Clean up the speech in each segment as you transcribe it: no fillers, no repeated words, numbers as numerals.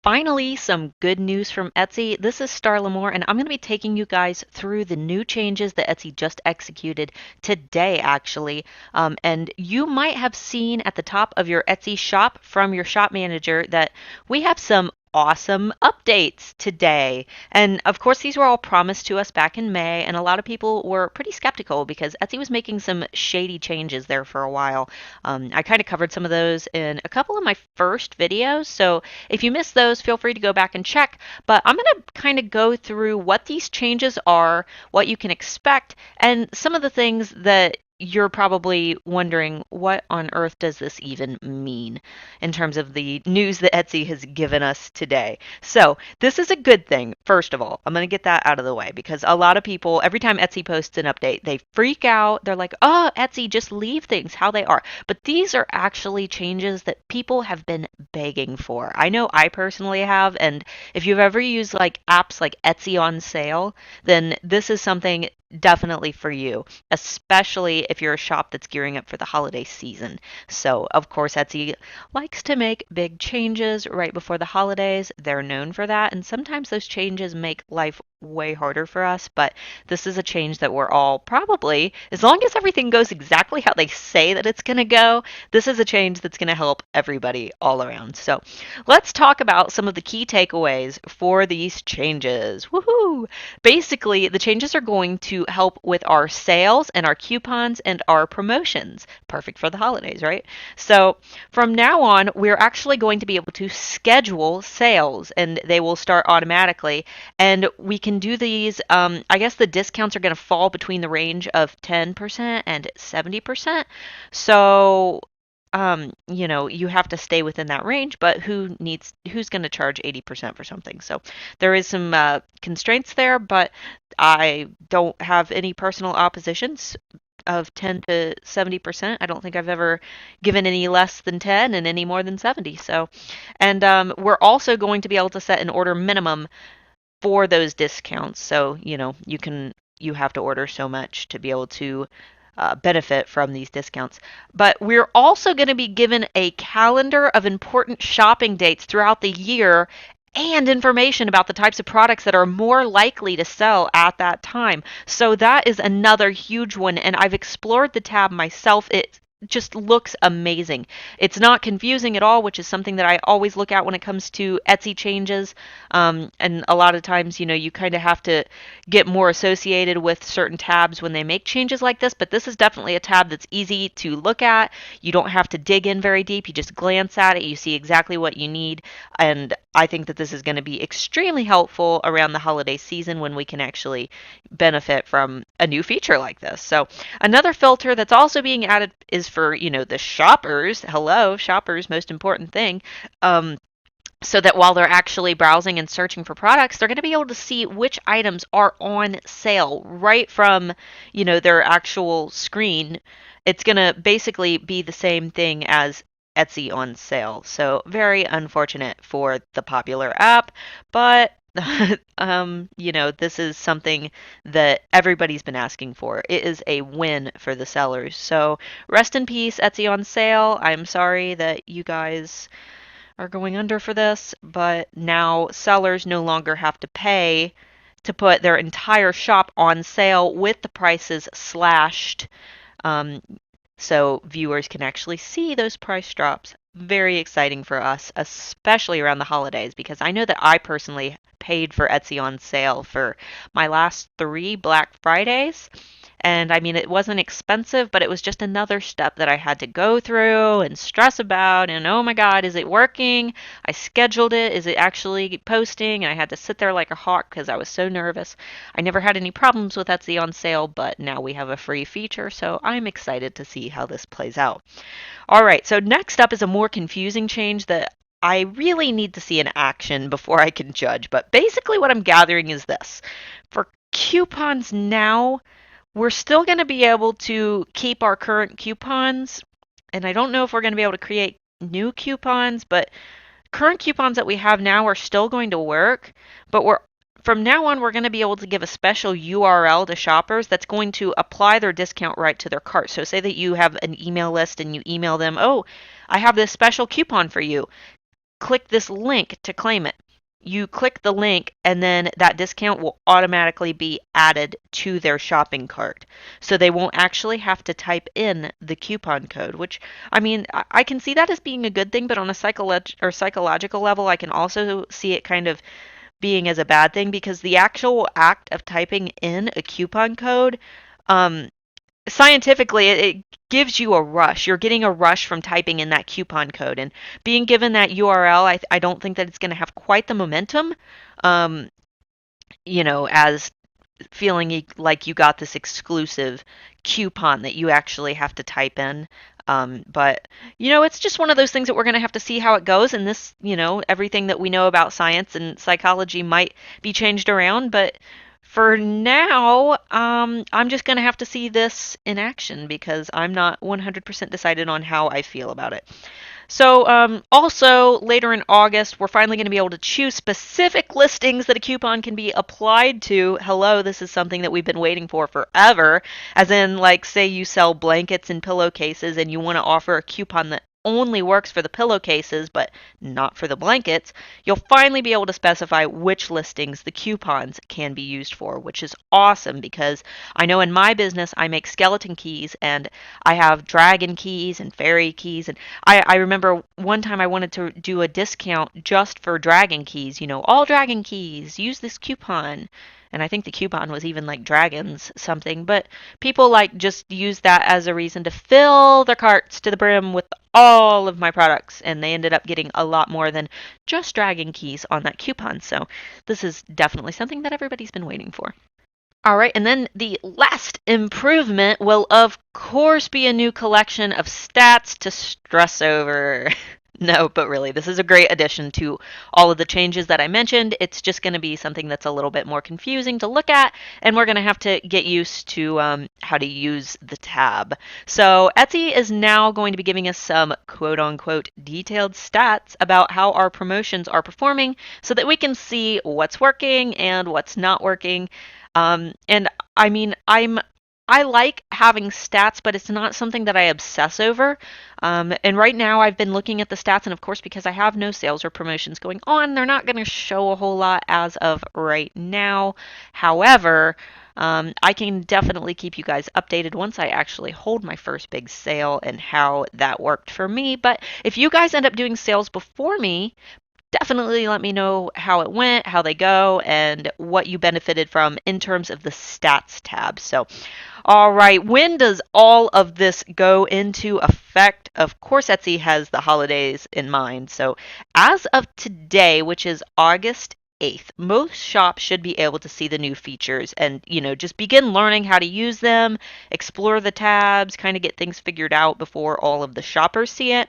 Finally, some good news from Etsy. This is Starla Moore, and I'm going to be taking you guys through the new changes that Etsy just executed today, actually. And you might have seen at the top of your Etsy shop from your shop manager that we have some awesome updates today. And of course, these were all promised to us back in May, and a lot of people were pretty skeptical because Etsy was making some shady changes there for a while. I kind of covered some of those in a couple of my first videos, so if you missed those, feel free to go back and check. But I'm going to kind of go through what these changes are, what you can expect, and some of the things that you're probably wondering, what on earth does this even mean in terms of the news that Etsy has given us today? So, this is a good thing, first of all. I'm going to get that out of the way because a lot of people, every time Etsy posts an update, they freak out. They're like, oh, Etsy, just leave things how they are. But these are actually changes that people have been begging for. I know I personally have, and if you've ever used like apps like Etsy on sale, then this is something definitely for you, especially if you're a shop that's gearing up for the holiday season. So, of course, Etsy likes to make big changes right before the holidays. They're known for that, and sometimes those changes make life way harder for us, but this is a change that we're all probably, as long as everything goes exactly how they say that it's going to go, this is a change that's going to help everybody all around. So, let's talk about some of the key takeaways for these changes. Woohoo! Basically, the changes are going to help with our sales and our coupons and our promotions. Perfect for the holidays, right? So, from now on, we're actually going to be able to schedule sales and they will start automatically. And we can do these, I guess the discounts are going to fall between the range of 10% and 70%. So, you have to stay within that range, but who's going to charge 80% for something? So there is some constraints there, but I don't have any personal oppositions of 10 to 70%. I don't think I've ever given any less than 10 and any more than 70. So, and we're also going to be able to set an order minimum for those discounts. So, you have to order so much to be able to benefit from these discounts. But we're also going to be given a calendar of important shopping dates throughout the year and information about the types of products that are more likely to sell at that time. So that is another huge one. And I've explored the tab myself. It just looks amazing. It's not confusing at all, which is something that I always look at when it comes to Etsy changes. And a lot of times, you kind of have to get more associated with certain tabs when they make changes like this. But this is definitely a tab that's easy to look at. You don't have to dig in very deep. You just glance at it. You see exactly what you need. And I think that this is going to be extremely helpful around the holiday season when we can actually benefit from a new feature like this. So another filter that's also being added is for, the shoppers. Hello, shoppers, most important thing. So that while they're actually browsing and searching for products, they're going to be able to see which items are on sale right from, their actual screen. It's going to basically be the same thing as Etsy on sale. So very unfortunate for the popular app, but this is something that everybody's been asking for. It is a win for the sellers. So rest in peace, Etsy on sale. I'm sorry that you guys are going under for this, but now sellers no longer have to pay to put their entire shop on sale with the prices slashed. Um, so viewers can actually see those price drops. Very exciting for us, especially around the holidays, because I know that I personally paid for Etsy on sale for my last 3 Black Fridays. And I mean, it wasn't expensive, but it was just another step that I had to go through and stress about. And oh my God, is it working? I scheduled it. Is it actually posting? And I had to sit there like a hawk because I was so nervous. I never had any problems with Etsy on sale, but now we have a free feature. So I'm excited to see how this plays out. All right, so next up is a more confusing change that I really need to see in action before I can judge. But basically, what I'm gathering is this. For coupons now, we're still going to be able to keep our current coupons, and I don't know if we're going to be able to create new coupons, but current coupons that we have now are still going to work, but from now on, we're going to be able to give a special URL to shoppers that's going to apply their discount right to their cart. So say that you have an email list and you email them, oh, I have this special coupon for you. click this link to claim it. You click the link and then that discount will automatically be added to their shopping cart. So they won't actually have to type in the coupon code, which I mean, I can see that as being a good thing, but on a psychological level, I can also see it kind of being as a bad thing because the actual act of typing in a coupon code, um, scientifically, it gives you a rush. You're getting a rush from typing in that coupon code, and being given that URL, I don't think that it's going to have quite the momentum, um, as feeling like you got this exclusive coupon that you actually have to type in. But, it's just one of those things that we're going to have to see how it goes. And this, everything that we know about science and psychology might be changed around. But for now, I'm just going to have to see this in action because I'm not 100% decided on how I feel about it. So, also later in August, we're finally going to be able to choose specific listings that a coupon can be applied to. Hello, this is something that we've been waiting for forever. As in, like, say you sell blankets and pillowcases and you want to offer a coupon that only works for the pillowcases but not for the blankets, you'll finally be able to specify which listings the coupons can be used for, which is awesome because I know in my business I make skeleton keys and I have dragon keys and fairy keys. And I remember one time I wanted to do a discount just for dragon keys, all dragon keys, use this coupon. And I think the coupon was even like dragons something, but people like just use that as a reason to fill their carts to the brim with all of my products, and they ended up getting a lot more than just dragon keys on that coupon. So this is definitely something that everybody's been waiting for. All right, and then the last improvement will, of course, be a new collection of stats to stress over. No, but really, this is a great addition to all of the changes that I mentioned. It's just going to be something that's a little bit more confusing to look at, and we're going to have to get used to how to use the tab. So Etsy is now going to be giving us some quote-unquote detailed stats about how our promotions are performing so that we can see what's working and what's not working. And I mean, I like having stats, but it's not something that I obsess over. And right now, I've been looking at the stats, and of course, because I have no sales or promotions going on, they're not going to show a whole lot as of right now. However, I can definitely keep you guys updated once I actually hold my first big sale and how that worked for me. But if you guys end up doing sales before me, definitely let me know how it went, how they go, and what you benefited from in terms of the stats tab. So, all right, when does all of this go into effect? Of course, Etsy has the holidays in mind. So, as of today, which is August 8th, most shops should be able to see the new features and, just begin learning how to use them, explore the tabs, kind of get things figured out before all of the shoppers see it.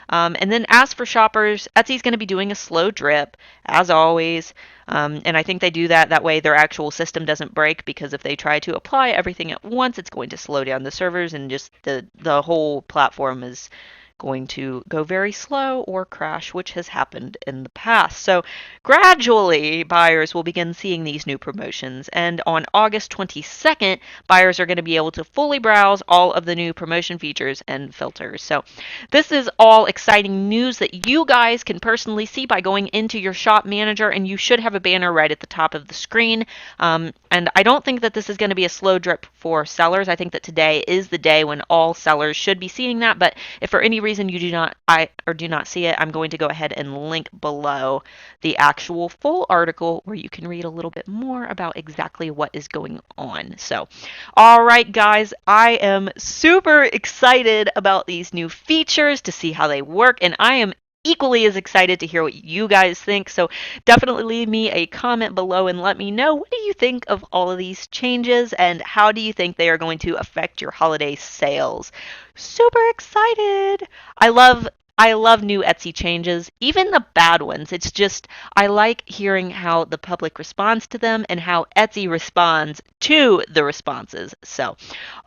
And then as for shoppers, Etsy's going to be doing a slow drip, as always. And I think they do that way their actual system doesn't break, because if they try to apply everything at once, it's going to slow down the servers and just the whole platform is going to go very slow or crash, which has happened in the past. So gradually, buyers will begin seeing these new promotions. And on August 22nd, buyers are going to be able to fully browse all of the new promotion features and filters. So this is all exciting news that you guys can personally see by going into your shop manager, and you should have a banner right at the top of the screen. And I don't think that this is going to be a slow drip for sellers. I think that today is the day when all sellers should be seeing that. But if for any reason you do not see it, I'm going to go ahead and link below the actual full article where you can read a little bit more about exactly what is going on. So, all right, guys, I am super excited about these new features to see how they work, and I am equally as excited to hear what you guys think. So definitely leave me a comment below and let me know, what do you think of all of these changes and how do you think they are going to affect your holiday sales? Super excited. I love new Etsy changes, even the bad ones. It's just, I like hearing how the public responds to them and how Etsy responds to the responses. So,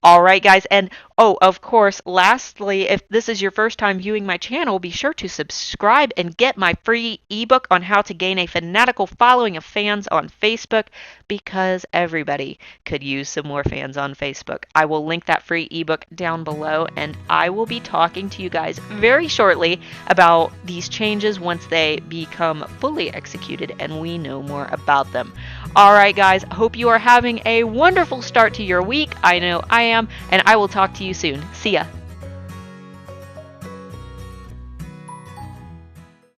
all right, guys. And Oh, of course, lastly, if this is your first time viewing my channel, be sure to subscribe and get my free ebook on how to gain a fanatical following of fans on Facebook, because everybody could use some more fans on Facebook. I will link that free ebook down below, and I will be talking to you guys very shortly about these changes once they become fully executed and we know more about them. All right, guys, hope you are having a wonderful start to your week. I know I am, and I will talk to you soon. See ya.